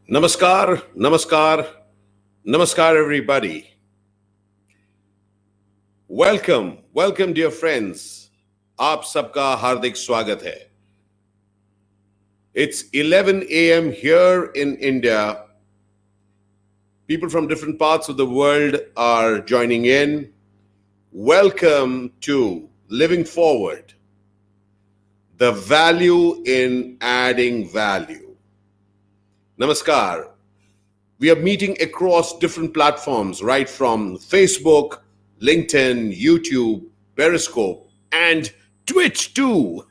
Namaskar, namaskar, namaskar, everybody. Welcome, dear friends. आप सबका हार्दिक स्वागत है. It's 11 a.m. here in India. People from different parts of the world are joining in. Welcome to Living Forward, the value in adding value. Namaskar. We are meeting across different platforms, right from Facebook, LinkedIn, YouTube, Periscope, and Twitch too.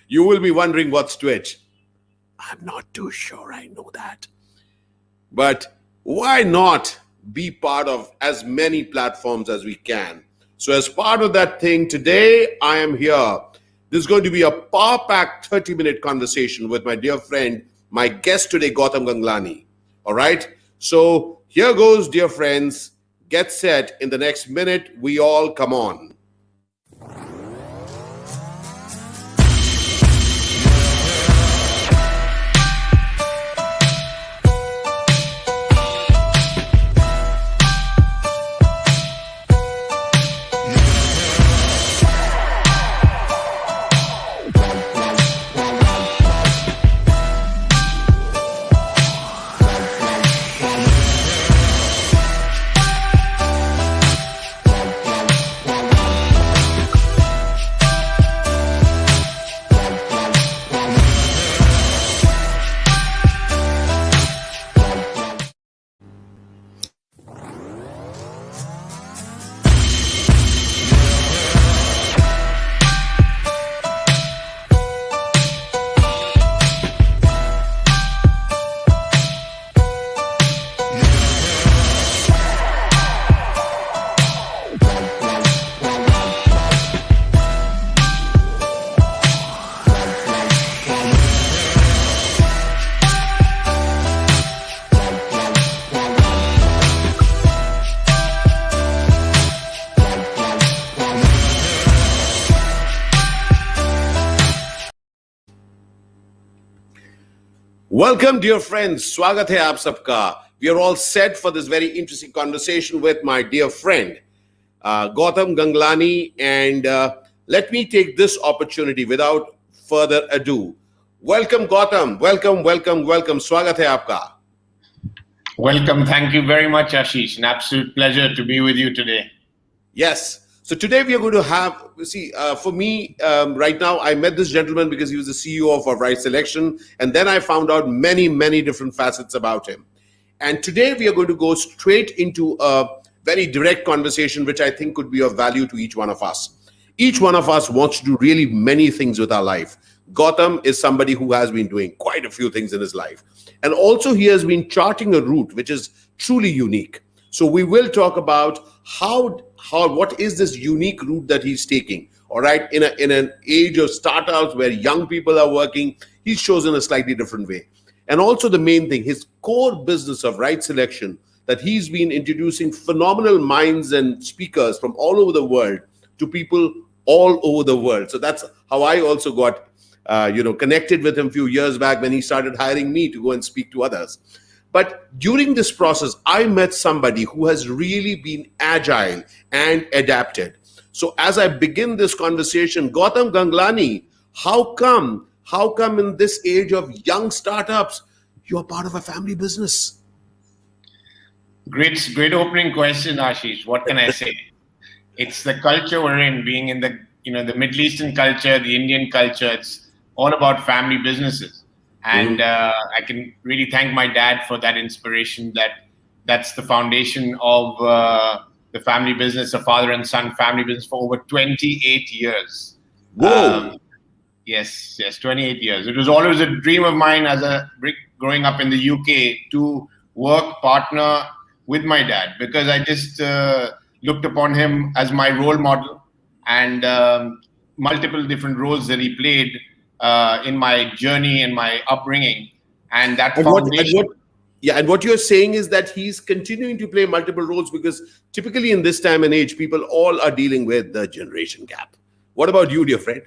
You will be wondering what's Twitch. I'm not too sure I know that. But why not be part of as many platforms as we can? So as part of that thing, today I am here. This is going to be a power-packed 30-minute conversation with my dear friend, my guest today, Gautam Ganglani. All right? So here goes, dear friends. Get set. In the next minute, we all come on. Welcome, dear friends. Swagat hai aap sabka. We are all set for this very interesting conversation with my dear friend, Gautam Ganglani. And let me take this opportunity without further ado. Welcome, Gautam. Welcome. Swagat hai aapka. Welcome. Thank you very much, Ashish. An absolute pleasure to be with you today. Yes. So today we are going to have, for me, right now, I met this gentleman because he was the CEO of our Right Selection. And then I found out many different facets about him. And today we are going to go straight into a very direct conversation, which I think could be of value to each one of us. Each one of us wants to do really many things with our life. Gautam is somebody who has been doing quite a few things in his life. And also he has been charting a route which is truly unique. So we will talk about what is this unique route that he's taking. All right, in an age of startups where young people are working, he's chosen a slightly different way. And also the main thing, his core business of Right Selection, that he's been introducing phenomenal minds and speakers from all over the world to people all over the world. So that's how I also got connected with him a few years back when he started hiring me to go and speak to others. But during this process, I met somebody who has really been agile and adapted. So as I begin this conversation, Gautam Ganglani, how come in this age of young startups, you're part of a family business? Great opening question, Ashish. What can I say? It's the culture we're in, being in the Middle Eastern culture, the Indian culture. It's all about family businesses. And I can really thank my dad for that inspiration. That's the foundation of the family business, a father and son family business for over 28 years. Whoa! Yes, 28 years. It was always a dream of mine growing up in the UK to partner with my dad, because I just looked upon him as my role model, and multiple different roles that he played in my journey and my upbringing, and that foundation. And what you're saying is that he's continuing to play multiple roles, because typically in this time and age, people all are dealing with the generation gap. What about you, dear friend?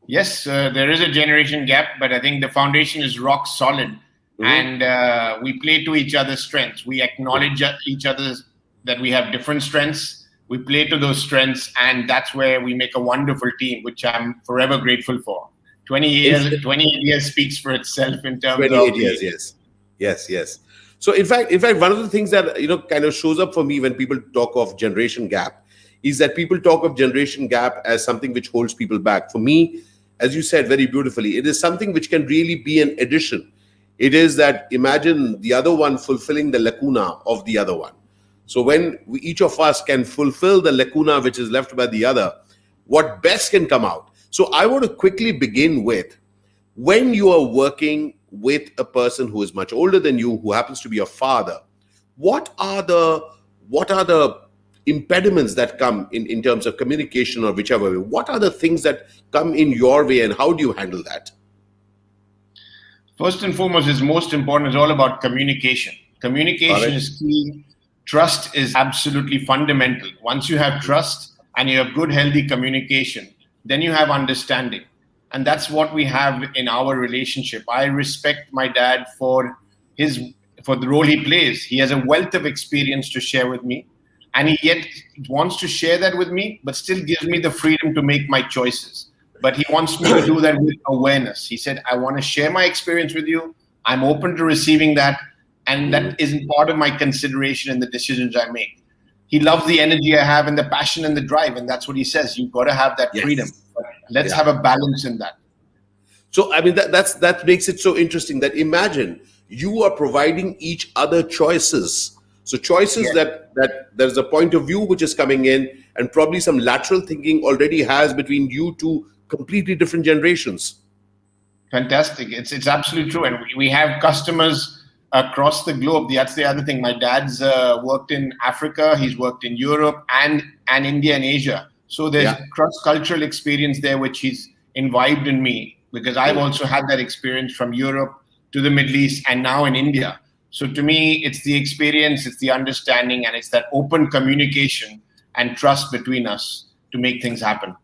Yes, there is a generation gap, but I think the foundation is rock solid. and we play to each other's strengths. We acknowledge each other's that we have different strengths. We play to those strengths, and that's where we make a wonderful team, which I'm forever grateful for. 28 years speaks for itself in terms of 28 years, yes. So in fact, one of the things that kind of shows up for me when people talk of generation gap is that people talk of generation gap as something which holds people back. For me, as you said very beautifully, it is something which can really be an addition. It is that imagine the other one fulfilling the lacuna of the other one. So when each of us can fulfill the lacuna which is left by the other, what best can come out? So I want to quickly begin with, when you are working with a person who is much older than you, who happens to be your father, what are the impediments that come in terms of communication or whichever way? What are the things that come in your way, and how do you handle that? First and foremost, is most important, is all about communication. Communication is key. Trust is absolutely fundamental. Once you have trust and you have good, healthy communication, then you have understanding. And that's what we have in our relationship. I respect my dad for the role he plays. He has a wealth of experience to share with me, and he yet wants to share that with me, but still gives me the freedom to make my choices. But he wants me to do that with awareness. He said, I want to share my experience with you. I'm open to receiving that. And that isn't part of my consideration in the decisions I make. He loves the energy I have and the passion and the drive. And that's what he says. You've got to have that freedom. Let's have a balance in that. So, I mean, that makes it so interesting that imagine you are providing each other choices. So choices that there's a point of view which is coming in, and probably some lateral thinking already has between you two completely different generations. Fantastic. It's absolutely true. And we have customers across the globe. That's the other thing. My dad's worked in Africa. He's worked in Europe and India and Asia. So there's cross-cultural experience there, which he's imbibed in me, because I've also had that experience from Europe to the Middle East and now in India. So to me, it's the experience, it's the understanding, and it's that open communication and trust between us to make things happen.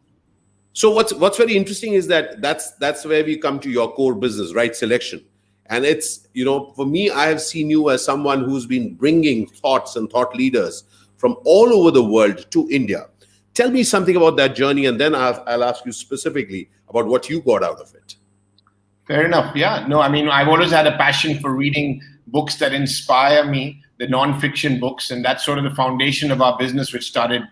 So what's very interesting is that's where we come to your core business, right? Selection. And it's, for me, I have seen you as someone who's been bringing thoughts and thought leaders from all over the world to India. Tell me something about that journey, and then I'll ask you specifically about what you got out of it. Fair enough. Yeah. No, I mean, I've always had a passion for reading books that inspire me, the non-fiction books. And that's sort of the foundation of our business, which started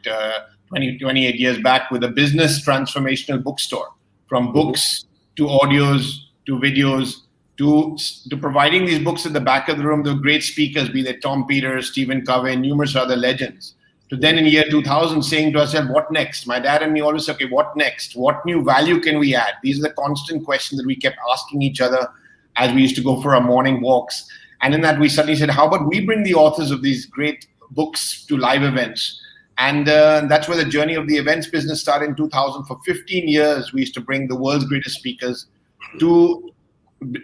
28 years back with a business transformational bookstore. From books to audios to videos to providing these books at the back of the room to great speakers, be they Tom Peters, Stephen Covey, and numerous other legends. To then in year 2000 saying to ourselves, what next? My dad and me always say, okay, what next? What new value can we add? These are the constant questions that we kept asking each other as we used to go for our morning walks. And in that, we suddenly said, how about we bring the authors of these great books to live events? And that's where the journey of the events business started in 2000. For 15 years, we used to bring the world's greatest speakers to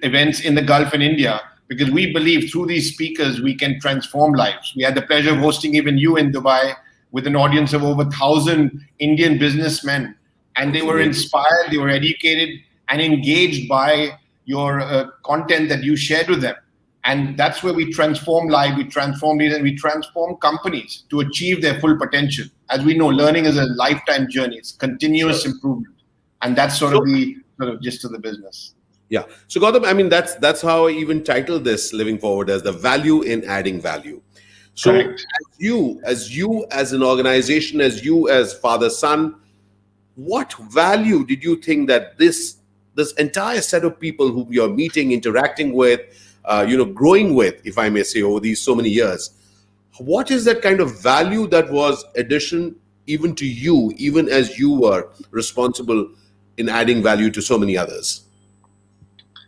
events in the Gulf and India, because we believe through these speakers, we can transform lives. We had the pleasure of hosting even you in Dubai with an audience of over 1,000 Indian businessmen. And they were inspired, they were educated and engaged by your content that you shared with them. And that's where we transform lives, we transform leaders, and we transform companies to achieve their full potential. As we know, learning is a lifetime journey. It's continuous improvement. And that's sort of the gist of the business. Yeah. So Gautam, I mean, that's how I even titled this Living Forward, as the value in adding value. So as you as an organization, as you as father, son, what value did you think that this entire set of people whom you're meeting, interacting with, growing with, if I may say, over these so many years, what is that kind of value that was addition even to you, even as you were responsible in adding value to so many others?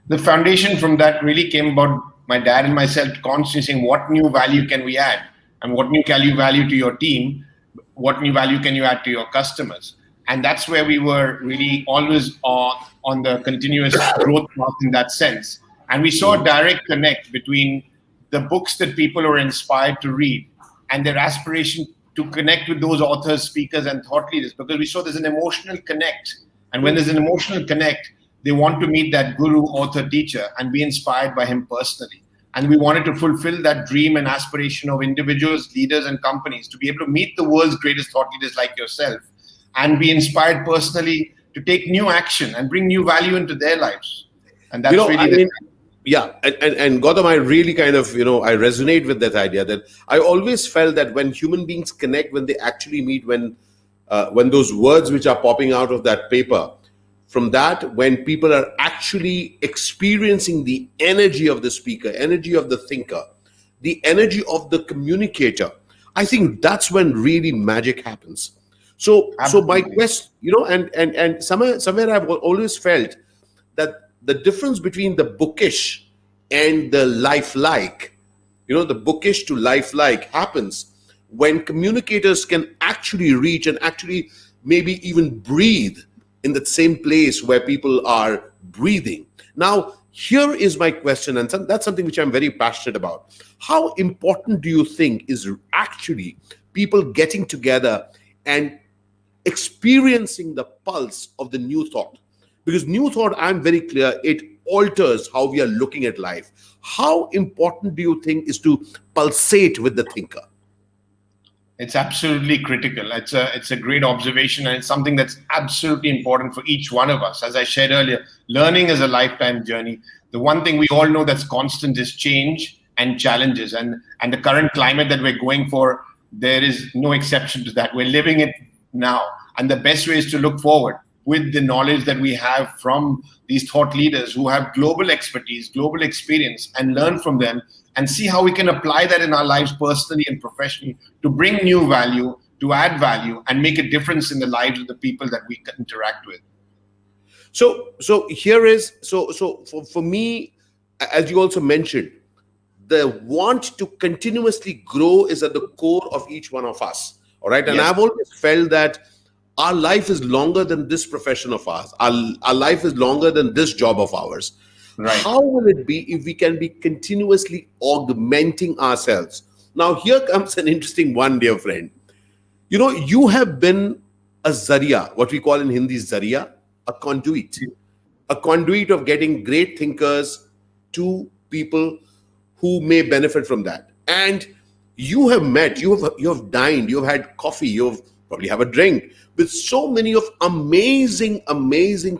The foundation from that really came about my dad and myself constantly saying, what new value can we add? And what new value to your team? What new value can you add to your customers? And that's where we were really always on the continuous growth path in that sense. And we saw a direct connect between the books that people are inspired to read and their aspiration to connect with those authors, speakers, and thought leaders, because we saw there's an emotional connect. And when there's an emotional connect, they want to meet that guru, author, teacher, and be inspired by him personally. And we wanted to fulfill that dream and aspiration of individuals, leaders, and companies to be able to meet the world's greatest thought leaders like yourself and be inspired personally to take new action and bring new value into their lives. And that's yeah, and Gautam, I really kind of, I resonate with that idea that I always felt that when human beings connect, when they actually meet, when those words which are popping out of that paper, from that, when people are actually experiencing the energy of the speaker, energy of the thinker, the energy of the communicator, I think that's when really magic happens. So my quest, and somewhere I've always felt that the difference between the bookish and the lifelike, the bookish to lifelike happens when communicators can actually reach and actually maybe even breathe in the same place where people are breathing. Now, here is my question, and that's something which I'm very passionate about. How important do you think is actually people getting together and experiencing the pulse of the new thought? Because new thought, I'm very clear, it alters how we are looking at life. How important do you think is to pulsate with the thinker? It's absolutely critical. It's a great observation, and it's something that's absolutely important for each one of us. As I shared earlier, learning is a lifetime journey. The one thing we all know that's constant is change and challenges. And the current climate that we're going for, there is no exception to that. We're living it now. And the best way is to look forward with the knowledge that we have from these thought leaders who have global expertise, global experience, and learn from them and see how we can apply that in our lives personally and professionally to bring new value, to add value, and make a difference in the lives of the people that we interact with. So for me, as you also mentioned, the want to continuously grow is at the core of each one of us. All right. And yes. I've always felt that our life is longer than this profession of ours. Our life is longer than this job of ours. Right. How will it be if we can be continuously augmenting ourselves? Now, here comes an interesting one, dear friend. You have been a zaria, what we call in Hindi zaria, a conduit of getting great thinkers to people who may benefit from that. And you have met, you have dined, you have had coffee, you have probably have a drink with so many of amazing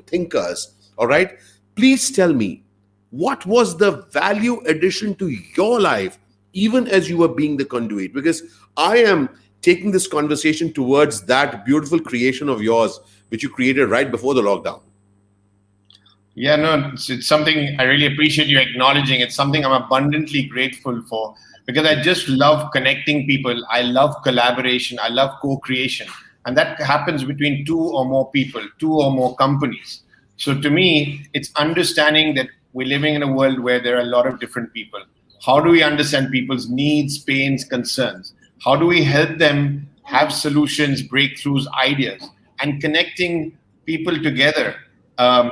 thinkers. All right. Please tell me, what was the value addition to your life, even as you were being the conduit? Because I am taking this conversation towards that beautiful creation of yours, which you created right before the lockdown. Yeah, no, it's something I really appreciate you acknowledging. It's something I'm abundantly grateful for because I just love connecting people. I love collaboration. I love co-creation. And that happens between two or more people, two or more companies. So to me, it's understanding that we're living in a world where there are a lot of different people. How do we understand people's needs, pains, concerns? How do we help them have solutions, breakthroughs, ideas, and connecting people together?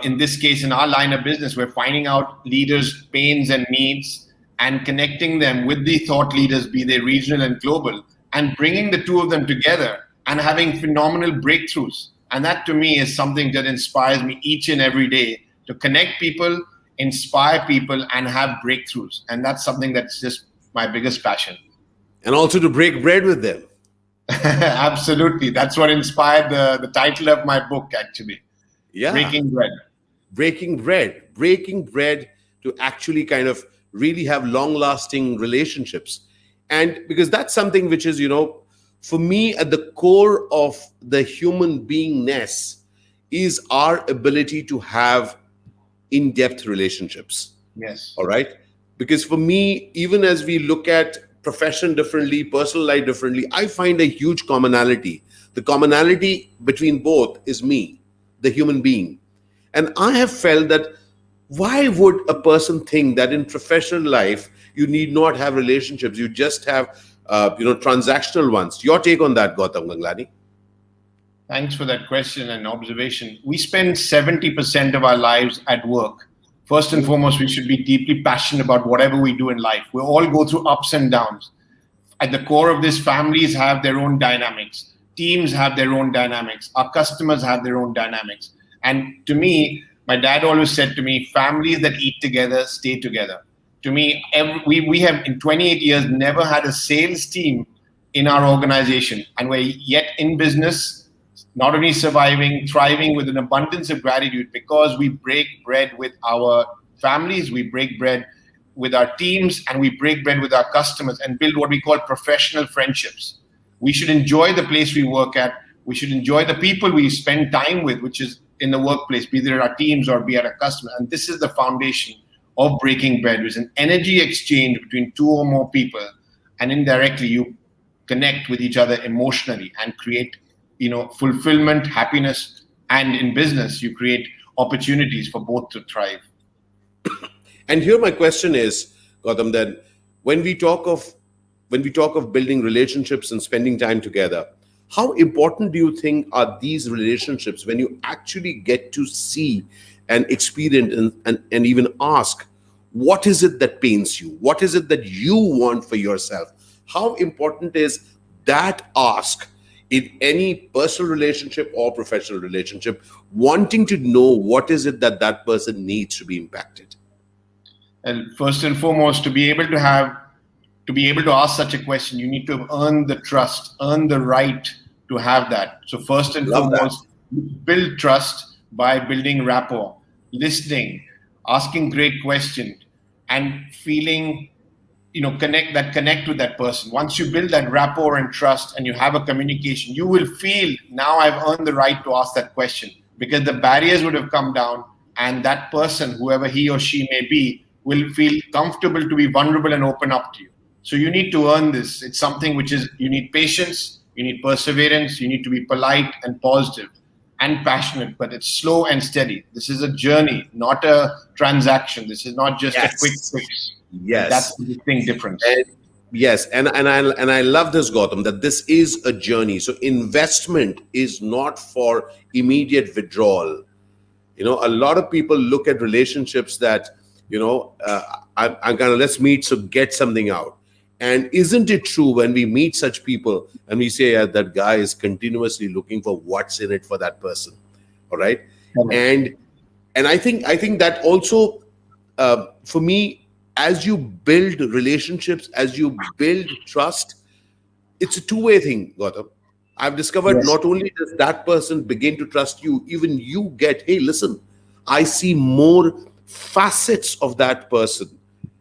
In this case, in our line of business, we're finding out leaders' pains and needs and connecting them with the thought leaders, be they regional and global, and bringing the two of them together and having phenomenal breakthroughs. And that to me is something that inspires me each and every day to connect people, inspire people, and have breakthroughs. And that's something that's just my biggest passion. And also to break bread with them. Absolutely. That's what inspired the title of my book, actually. Yeah. Breaking bread. Breaking bread to actually kind of really have long-lasting relationships. And because that's something which is, for me, at the core of the human beingness is our ability to have in-depth relationships. Yes. All right. Because for me, even as we look at profession differently, personal life differently, I find a huge commonality. The commonality between both is me, the human being. And I have felt that why would a person think that in professional life, you need not have relationships, you just have, transactional ones? Your take on that, Gautam Ganglani? Thanks for that question and observation. We spend 70% of our lives at work. First and foremost, we should be deeply passionate about whatever we do in life. We all go through ups and downs. At the core of this, families have their own dynamics. Teams have their own dynamics. Our customers have their own dynamics. And to me, My dad always said to me, families that eat together stay together. To me, we have in 28 years never had a sales team in our organization, and we're yet in business, not only surviving, thriving with an abundance of gratitude, because we break bread with our families, we break bread with our teams, and we break bread with our customers and build what we call professional friendships. We should enjoy the place we work at. We should enjoy the people we spend time with, which is in the workplace, be it our teams or be it our customers. And this is the foundation of breaking bread. It's an energy exchange between two or more people, and indirectly you connect with each other emotionally and create, fulfillment, happiness, and in business you create opportunities for both to thrive. And here my question is, Gautam, that when we talk of building relationships and spending time together, how important do you think are these relationships when you actually get to see and experience and even ask, what is it that pains you? What is it that you want for yourself? How important is that ask in any personal relationship or professional relationship, wanting to know what is it that that person needs to be impacted? And first and foremost, to be able to ask such a question, you need to have earned the trust, earn the right to have that. So first and foremost, build trust by building rapport, listening, asking great questions, and feeling, connect with that person. Once you build that rapport and trust and you have a communication, you will feel, now I've earned the right to ask that question, because the barriers would have come down, and that person, whoever he or she may be, will feel comfortable to be vulnerable and open up to you. So you need to earn this. It's something which is, you need patience, you need perseverance, you need to be polite and positive and passionate, but it's slow and steady. This is a journey, not a transaction. This is not just a quick fix. Yes. That's the distinct difference. Yes, and I love this, Gautam, that this is a journey. So investment is not for immediate withdrawal. A lot of people look at relationships that, I'm gonna, let's meet, so get something out. And isn't it true when we meet such people and we say, that guy is continuously looking for what's in it for that person, all right? And I think that also, for me, as you build relationships, as you build trust, it's a two-way thing, Gautam. I've discovered not only does that person begin to trust you, even you get, hey, listen, I see more facets of that person.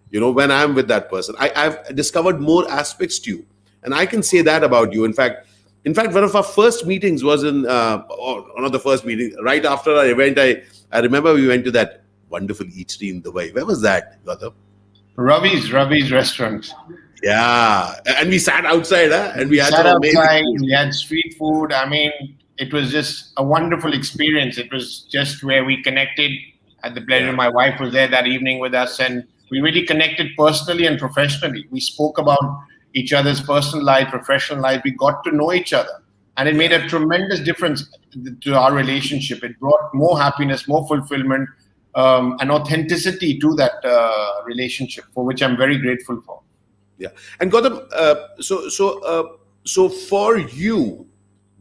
When I'm with that person, I've discovered more aspects to you, and I can say that about you. In fact, one of our first meetings was one of the first meetings right after our event. I remember we went to that wonderful eatery in Dubai. Where was that, Gautam? Ravi's restaurant. Yeah, and we sat outside, and we had We had street food. I mean, it was just a wonderful experience. It was just where we connected. I had the pleasure. My wife was there that evening with us, and we really connected personally and professionally. We spoke about each other's personal life, professional life. We got to know each other, and it made a tremendous difference to our relationship. It brought more happiness, more fulfillment, and authenticity to that relationship, for which I'm very grateful for. Yeah, and Gautam, so for you,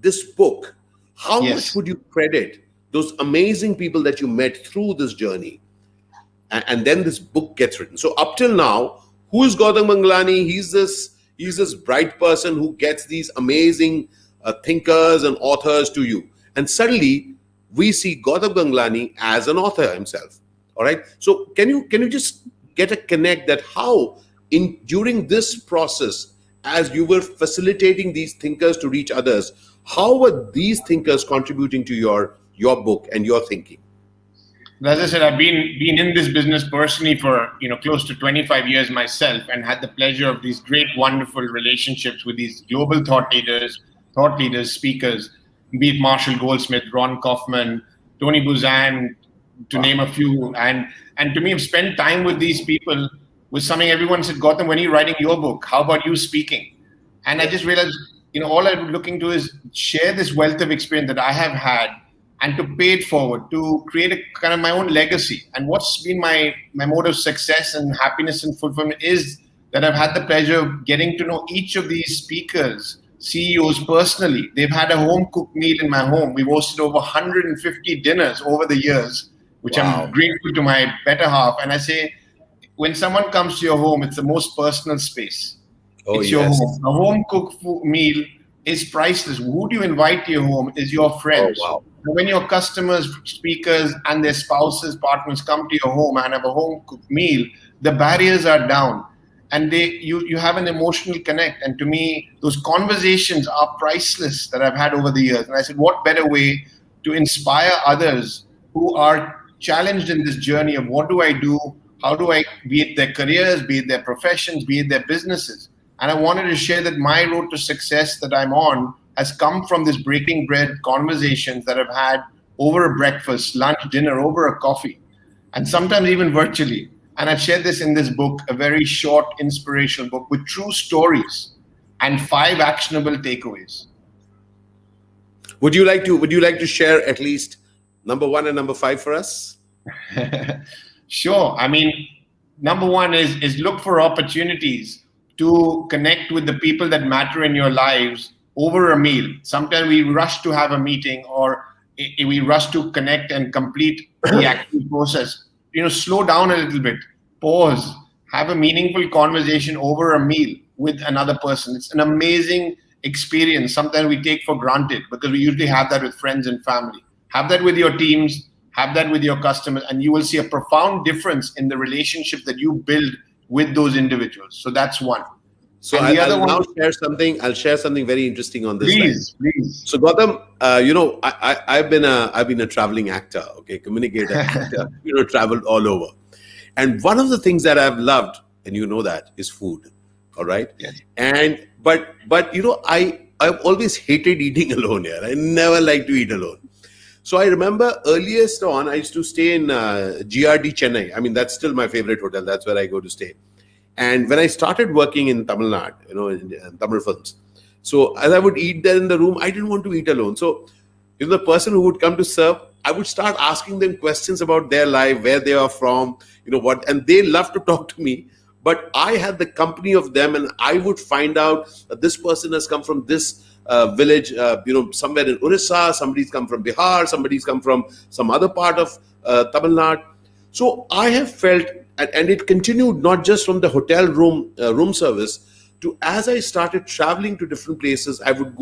this book, how much would you credit those amazing people that you met through this journey? And then this book gets written. So up till now, who is Gautam Ganglani? He's this bright person who gets these amazing thinkers and authors to you. And suddenly we see Gautam Ganglani as an author himself. All right. So can you just get a connect that how during this process, as you were facilitating these thinkers to reach others, how were these thinkers contributing to your book and your thinking? As I said, I've been in this business personally for close to 25 years myself, and had the pleasure of these great, wonderful relationships with these global thought leaders, speakers, be it Marshall Goldsmith, Ron Kaufman, Tony Buzan, to name a few. And to me, I've spent time with these people was something everyone said, Gautam, when are you writing your book? How about you speaking? And I just realized, all I'm looking to is share this wealth of experience that I have had, and to pay it forward, to create a kind of my own legacy. And what's been my mode of success and happiness and fulfillment is that I've had the pleasure of getting to know each of these speakers, CEOs personally. They've had a home cooked meal in my home. We've hosted over 150 dinners over the years which I'm Wow. grateful to my better half. And I say, when someone comes to your home, it's the most personal space. Oh, It's your yes. home. A home cooked meal is priceless. Who do you invite to your home is your Oh, friends. wow. And when your customers, speakers, and their spouses, partners come to your home and have a home cooked meal, the barriers are down, and you have an emotional connect. And to me, those conversations are priceless that I've had over the years. And I said, what better way to inspire others who are challenged in this journey of what do I do? How do I, be it their careers, be it their professions, be it their businesses? And I wanted to share that my road to success that I'm on has come from this breaking bread conversations that I've had over a breakfast, lunch, dinner, over a coffee, and sometimes even virtually. And I've shared this in this book, a very short inspirational book with true stories and 5 actionable takeaways. Would you like to share at least number 1 and number 5 for us? Sure. I mean, number 1 is look for opportunities to connect with the people that matter in your lives over a meal. Sometimes we rush to have a meeting, or we rush to connect and complete the active process. Slow down a little bit, pause, have a meaningful conversation over a meal with another person. It's an amazing experience. Sometimes we take for granted because we usually have that with friends and family. Have that with your teams, have that with your customers, and you will see a profound difference in the relationship that you build with those individuals. So that's one. So And the other I'll one, now share something. I'll share something very interesting on this line. please. So Gautam, I've been a traveling actor, okay, communicator, actor, traveled all over. And one of the things that I've loved, and you know that, is food. All right. Yes. And but I've always hated eating alone here. I never liked to eat alone. So I remember earliest on, I used to stay in GRD Chennai. I mean, that's still my favorite hotel. That's where I go to stay. And when I started working in Tamil Nadu, in Tamil films, so as I would eat there in the room, I didn't want to eat alone. So, the person who would come to serve, I would start asking them questions about their life, where they are from, what, and they love to talk to me. But I had the company of them, and I would find out that this person has come from this village, somewhere in Orissa, somebody's come from Bihar, somebody's come from some other part of Tamil Nadu. So I have felt, and it continued not just from the hotel room service, to as I started traveling to different places, I would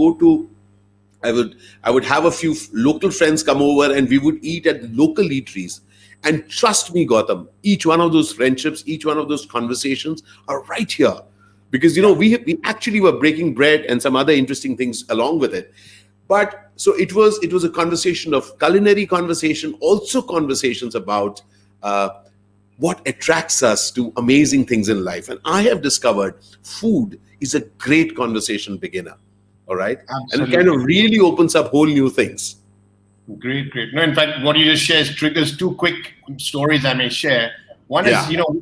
have a few local friends come over, and we would eat at local eateries. And trust me, Gautam, each one of those friendships, each one of those conversations are right here. Because, we actually were breaking bread and some other interesting things along with it. But so it was a conversation of culinary conversation, also conversations about what attracts us to amazing things in life. And I have discovered food is a great conversation beginner. All right. Absolutely. And it kind of really opens up whole new things. Great. No, in fact, what you just shared triggers 2 quick stories I may share. One is,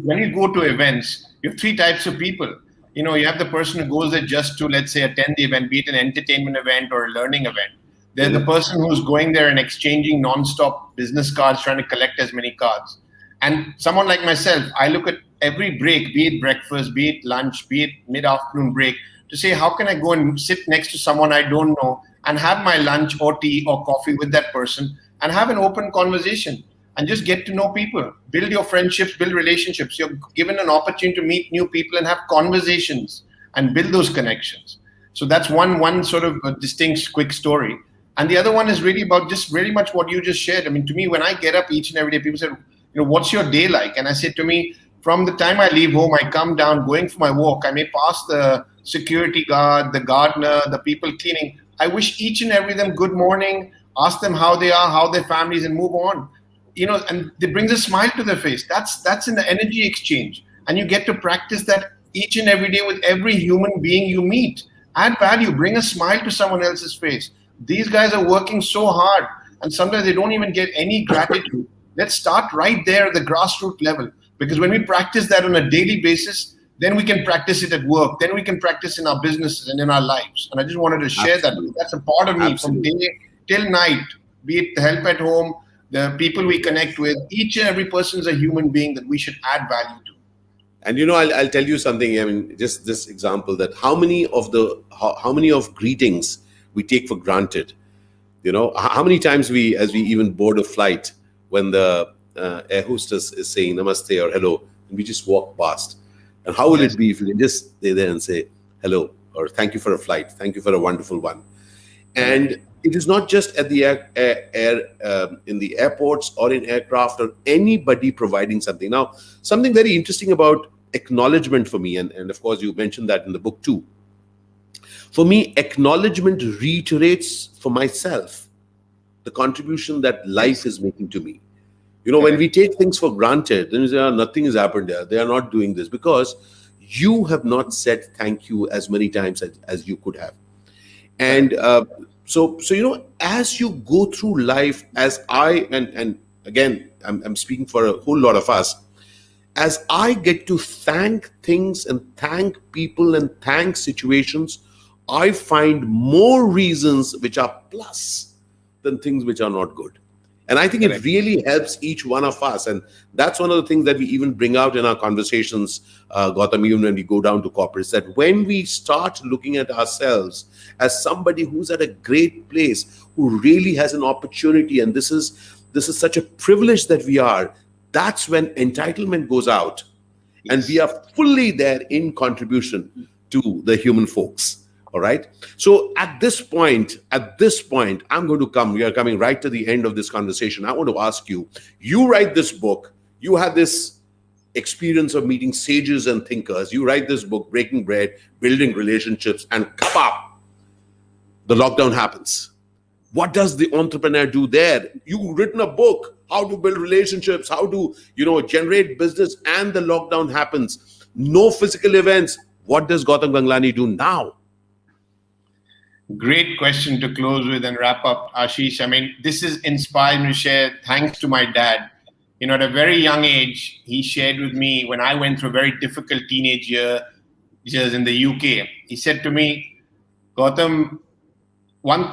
when you go to events, you have 3 types of people. You have the person who goes there just to, let's say, attend the event, be it an entertainment event or a learning event. There's the person who's going there and exchanging non-stop business cards, trying to collect as many cards. And someone like myself, I look at every break, be it breakfast, be it lunch, be it mid-afternoon break, to say, how can I go and sit next to someone I don't know and have my lunch or tea or coffee with that person and have an open conversation and just get to know people, build your friendships, build relationships. You're given an opportunity to meet new people and have conversations and build those connections. So that's one sort of a distinct, quick story. And the other one is really about just really much what you just shared. I mean, to me, when I get up each and every day, people say, what's your day like? And I say, to me, from the time I leave home, I come down, going for my walk, I may pass the security guard, the gardener, the people cleaning. I wish each and every them good morning, ask them how they are, how their families, and move on. And it brings a smile to their face. That's an energy exchange. And you get to practice that each and every day with every human being you meet. Add value, bring a smile to someone else's face. These guys are working so hard, and sometimes they don't even get any gratitude. Let's start right there at the grassroots level. Because when we practice that on a daily basis, then we can practice it at work. Then we can practice in our businesses and in our lives. And I just wanted to share that. That's a part of me from day till night, be it the help at home, the people we connect with. Each and every person is a human being that we should add value to. And I'll tell you something. I mean, just this example, that how many of greetings we take for granted. How many times as we even board a flight, when the air hostess is saying namaste or hello, and we just walk past. And how will it be if you can just stay there and say hello or thank you for a flight, thank you for a wonderful one. And it is not just at the in the airports or in aircraft or anybody providing something. Now, something very interesting about acknowledgement for me, and of course you mentioned that in the book too. For me, acknowledgement reiterates for myself the contribution that life is making to me. When we take things for granted, then we say, nothing has happened there. They are not doing this because you have not said thank you as many times as you could have. And so as you go through life, as I, and again, I'm speaking for a whole lot of us, as I get to thank things and thank people and thank situations, I find more reasons which are plus than things which are not good. And I think it really helps each one of us. And that's one of the things that we even bring out in our conversations, Gautam, even when we go down to corporates, that when we start looking at ourselves as somebody who's at a great place, who really has an opportunity, and this is such a privilege that we are, that's when entitlement goes out. And we are fully there in contribution to the human folks. All right. So at this point, I'm going to come. We are coming right to the end of this conversation. I want to ask you, you write this book, you had this experience of meeting sages and thinkers. You write this book, Breaking Bread, Building Relationships, and kabab, the lockdown happens. What does the entrepreneur do there? You've written a book, how to build relationships, how to, generate business, and the lockdown happens. No physical events. What does Gautam Ganglani do now? Great question to close with and wrap up, Ashish. I mean, this is inspired me to share thanks to my dad. At a very young age, he shared with me when I went through a very difficult teenage years in the UK. He said to me, Gautam,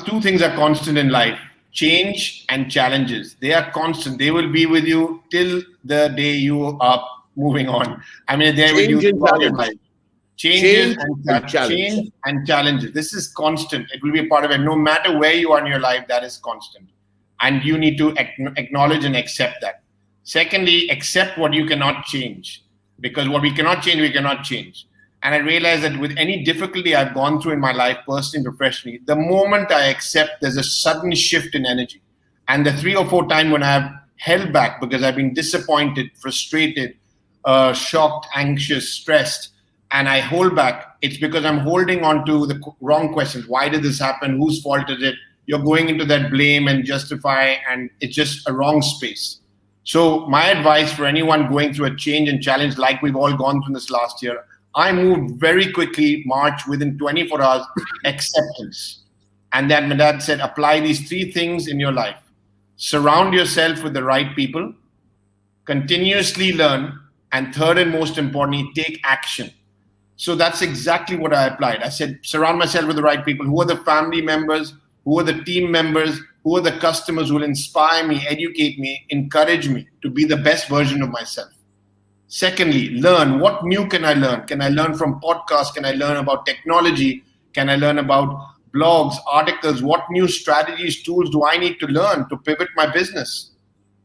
two things are constant in life: change and challenges. They are constant. They will be with you till the day you are moving on. I mean, they're with you throughout your life. Change and challenges. This is constant. It will be a part of it. No matter where you are in your life, that is constant. And you need to acknowledge and accept that. Secondly, accept what you cannot change. Because what we cannot change, we cannot change. And I realized that with any difficulty I've gone through in my life, personally and professionally, the moment I accept, there's a sudden shift in energy. And the 3 or 4 times when I've held back because I've been disappointed, frustrated, shocked, anxious, stressed, and I hold back, it's because I'm holding on to the wrong questions. Why did this happen? Whose fault is it? You're going into that blame and justify, and it's just a wrong space. So my advice for anyone going through a change and challenge like we've all gone through this last year, I moved very quickly, March, within 24 hours, acceptance. And then my dad said, apply these 3 things in your life. Surround yourself with the right people, continuously learn, and third and most importantly, take action. So that's exactly what I applied. I said, surround myself with the right people. Who are the family members? Who are the team members? Who are the customers who will inspire me, educate me, encourage me to be the best version of myself? Secondly, learn. What new can I learn? Can I learn from podcasts? Can I learn about technology? Can I learn about blogs, articles? What new strategies, tools do I need to learn to pivot my business?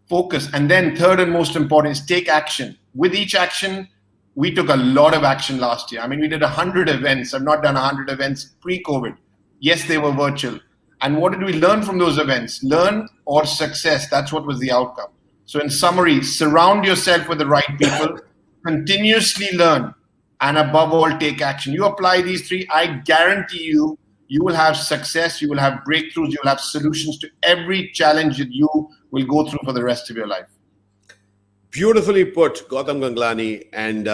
Focus. And then third and most important is take action. With each action, we took a lot of action last year. I mean, we did 100 events. I've not done 100 events pre-COVID. Yes, they were virtual. And what did we learn from those events? Learn or success. That's what was the outcome. So in summary, surround yourself with the right people, continuously learn, and above all, take action. You apply these 3, I guarantee you, you will have success, you will have breakthroughs, you will have solutions to every challenge that you will go through for the rest of your life. Beautifully put, Gautam Ganglani. And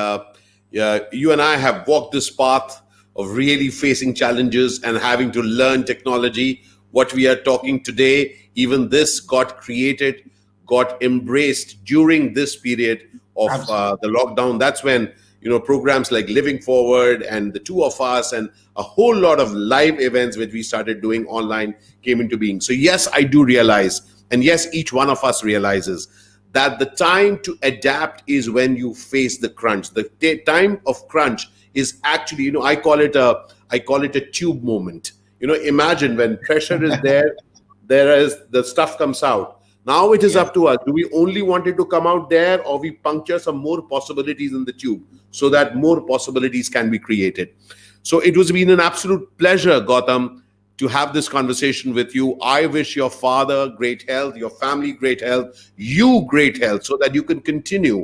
you and I have walked this path of really facing challenges and having to learn technology. What we are talking today, even this got created, got embraced during this period of the lockdown. That's when, programs like Living Forward and the 2 of us and a whole lot of live events which we started doing online came into being. So yes, I do realize, and yes, each one of us realizes that the time to adapt is when you face the crunch. The time of crunch is actually, I call it a tube moment. Imagine when pressure is there, the stuff comes out. Now it is Yeah. up to us. Do we only want it to come out there, or we puncture some more possibilities in the tube so that more possibilities can be created? So it was been an absolute pleasure, Gautam, to have this conversation with you. I wish your father great health, your family great health, you great health, so that you can continue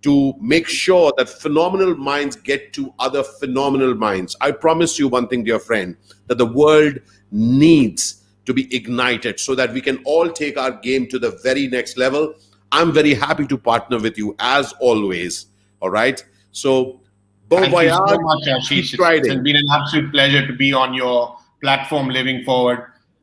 to make sure that phenomenal minds get to other phenomenal minds. I promise you one thing, dear friend, that the world needs to be ignited so that we can all take our game to the very next level. I'm very happy to partner with you as always. All right. So, bon Thank you so voyage. much, Keep Ashish. It's striding. been an absolute pleasure to be on your platform living forward.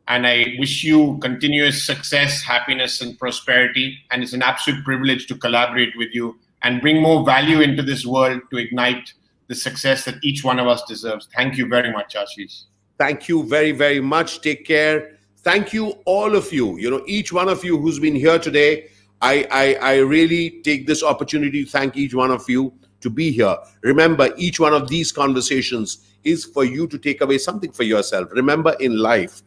And I wish you continuous success, happiness, and prosperity. And it's an absolute privilege to collaborate with you and bring more value into this world to ignite the success that each one of us deserves. Thank you very much, Ashish. Thank you very, very much. Take care. Thank you, all of you. You know, each one of you who's been here today. I really take this opportunity to thank each one of you to be here. Remember, each one of these conversations is for you to take away something for yourself. Remember, in life,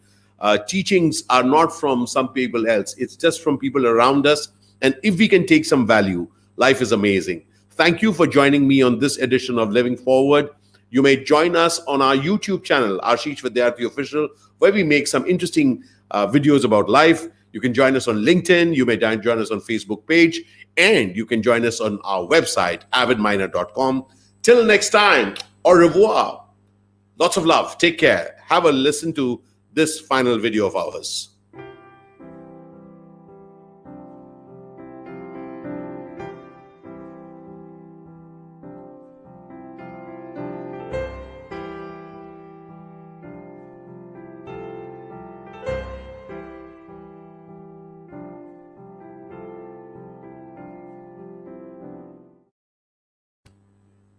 teachings are not from some people else. It's just from people around us. And if we can take some value, life is amazing. Thank you for joining me on this edition of Living Forward. You may join us on our YouTube channel, Ashish Vidyarthi Official, where we make some interesting videos about life. You can join us on LinkedIn. You may join us on Facebook page. And you can join us on our website, avidminer.com. Till next time, au revoir. Lots of love. Take care. Have a listen to this final video of ours.